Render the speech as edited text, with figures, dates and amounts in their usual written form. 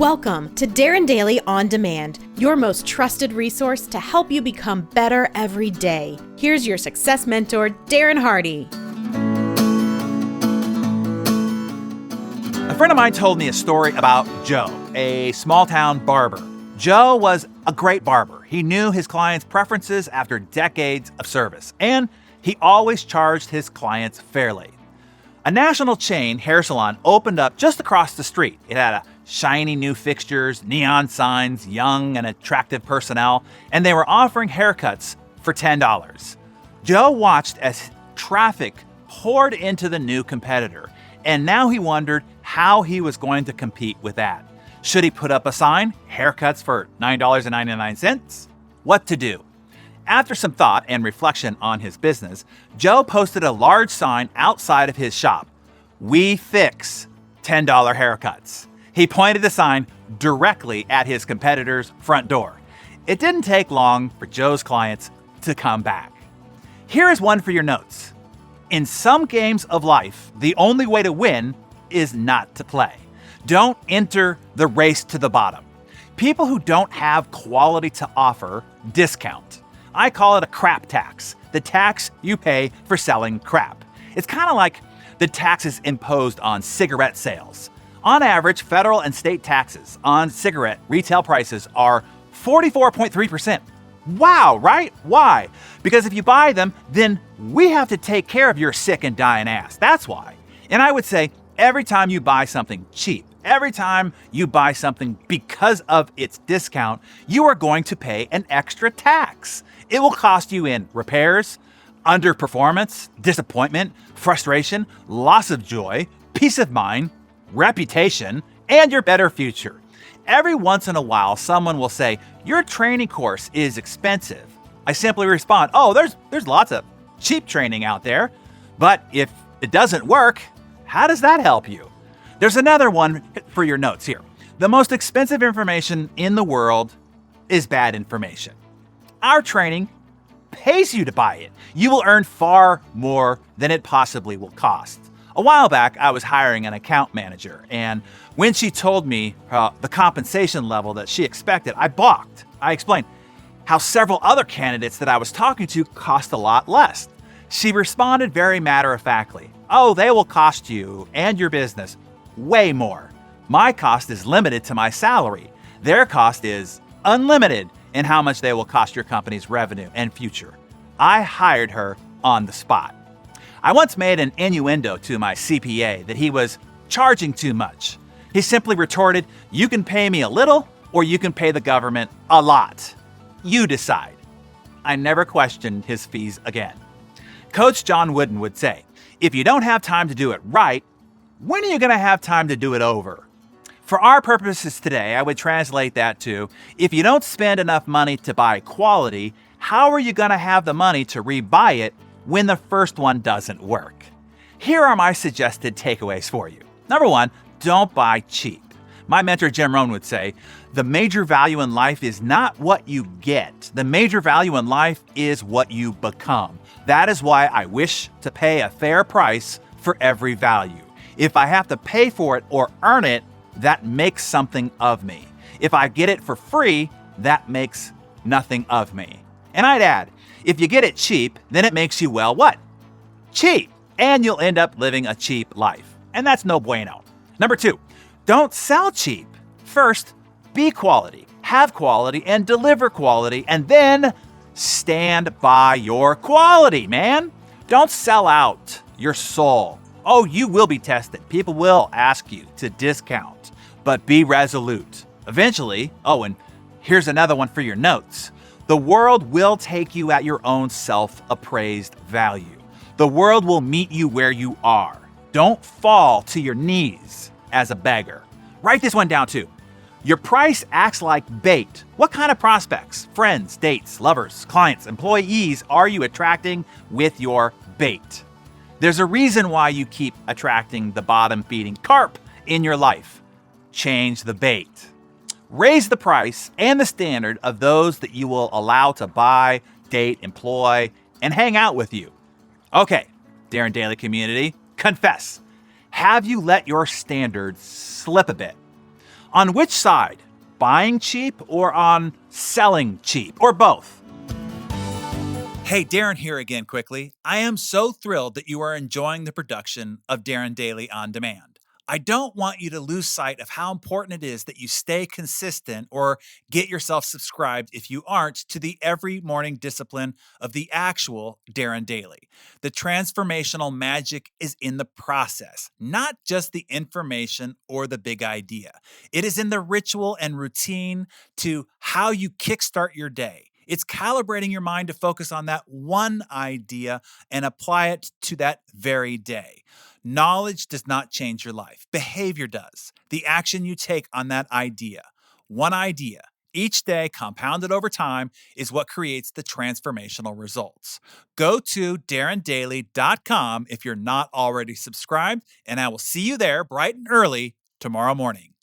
Welcome to Darren Daily On Demand, your most trusted resource to help you become better every day. Here's your success mentor, Darren Hardy. A friend of mine told me a story about Joe, a small-town barber. Joe was a great barber. He knew his clients' preferences after decades of service, and he always charged his clients fairly. A national chain hair salon opened up just across the street. It had shiny new fixtures, neon signs, young and attractive personnel, and they were offering haircuts for $10. Joe watched as traffic poured into the new competitor, and now he wondered how he was going to compete with that. Should he put up a sign, haircuts for $9.99? What to do? After some thought and reflection on his business, Joe posted a large sign outside of his shop. "We fix $10 haircuts." He pointed the sign directly at his competitor's front door. It didn't take long for Joe's clients to come back. Here is one for your notes. In some games of life, the only way to win is not to play. Don't enter the race to the bottom. People who don't have quality to offer discount. I call it a crap tax, the tax you pay for selling crap. It's kind of like the taxes imposed on cigarette sales. On average, federal and state taxes on cigarette retail prices are 44.3%. Wow, right? Why? Because if you buy them, then we have to take care of your sick and dying ass. That's why. And I would say every time you buy something cheap, every time you buy something because of its discount, you are going to pay an extra tax. It will cost you in repairs, underperformance, disappointment, frustration, loss of joy, peace of mind, reputation, and your better future. Every once in a while, someone will say, "Your training course is expensive." I simply respond, "Oh, there's lots of cheap training out there." But if it doesn't work, how does that help you? There's another one for your notes here. The most expensive information in the world is bad information. Our training pays you to buy it. You will earn far more than it possibly will cost. A while back, I was hiring an account manager, and when she told me the compensation level that she expected, I balked. I explained how several other candidates that I was talking to cost a lot less. She responded very matter-of-factly, "Oh, they will cost you and your business way more. My cost is limited to my salary. Their cost is unlimited in how much they will cost your company's revenue and future." I hired her on the spot. I once made an innuendo to my CPA that he was charging too much. He simply retorted, "You can pay me a little, or you can pay the government a lot. You decide." I never questioned his fees again. Coach John Wooden would say, "If you don't have time to do it right, when are you going to have time to do it over?" For our purposes today, I would translate that to, if you don't spend enough money to buy quality, how are you going to have the money to rebuy it when the first one doesn't work? Here are my suggested takeaways for you. Number one, don't buy cheap. My mentor Jim Rohn would say, "The major value in life is not what you get. The major value in life is what you become. That is why I wish to pay a fair price for every value. If I have to pay for it or earn it, that makes something of me. If I get it for free, that makes nothing of me." And I'd add, if you get it cheap, then it makes you, well, what? Cheap. And you'll end up living a cheap life. And that's no bueno. Number two, don't sell cheap. First, be quality, have quality, and deliver quality, and then stand by your quality, man. Don't sell out your soul. Oh, you will be tested. People will ask you to discount, but be resolute. Eventually, and here's another one for your notes. The world will take you at your own self-appraised value. The world will meet you where you are. Don't fall to your knees as a beggar. Write this one down too. Your price acts like bait. What kind of prospects, friends, dates, lovers, clients, employees are you attracting with your bait? There's a reason why you keep attracting the bottom-feeding carp in your life. Change the bait. Raise the price and the standard of those that you will allow to buy, date, employ, and hang out with you. Okay, Darren Daily community, confess. Have you let your standards slip a bit? On which side? Buying cheap or on selling cheap? Or both? Hey, Darren here again quickly. I am so thrilled that you are enjoying the production of Darren Daily On Demand. I don't want you to lose sight of how important it is that you stay consistent or get yourself subscribed if you aren't to the every morning discipline of the actual Darren Daily. The transformational magic is in the process, not just the information or the big idea. It is in the ritual and routine to how you kickstart your day. It's calibrating your mind to focus on that one idea and apply it to that very day. Knowledge does not change your life. Behavior does. The action you take on that idea, one idea, each day compounded over time, is what creates the transformational results. Go to darrendaily.com if you're not already subscribed, and I will see you there bright and early tomorrow morning.